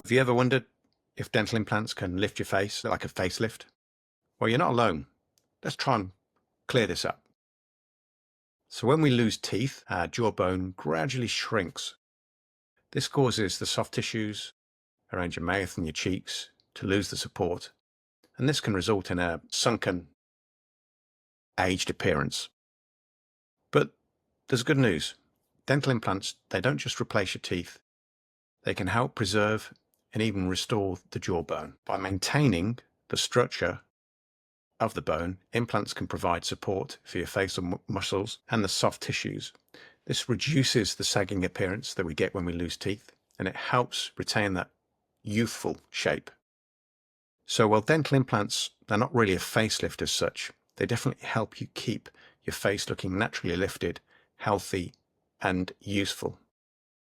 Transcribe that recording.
Have you ever wondered if dental implants can lift your face like a facelift? Well, you're not alone. Let's try and clear this up. So when we lose teeth, our jawbone gradually shrinks. This causes the soft tissues around your mouth and your cheeks to lose the support, and this can result in a sunken, aged appearance. But there's good news. Dental implants, they don't just replace your teeth. They can help preserve and even restore the jawbone. By maintaining the structure of the bone, implants can provide support for your facial muscles and the soft tissues. This reduces the sagging appearance that we get when we lose teeth, and it helps retain that youthful shape. So while dental implants, they're not really a facelift as such, they definitely help you keep your face looking naturally lifted, healthy, and useful.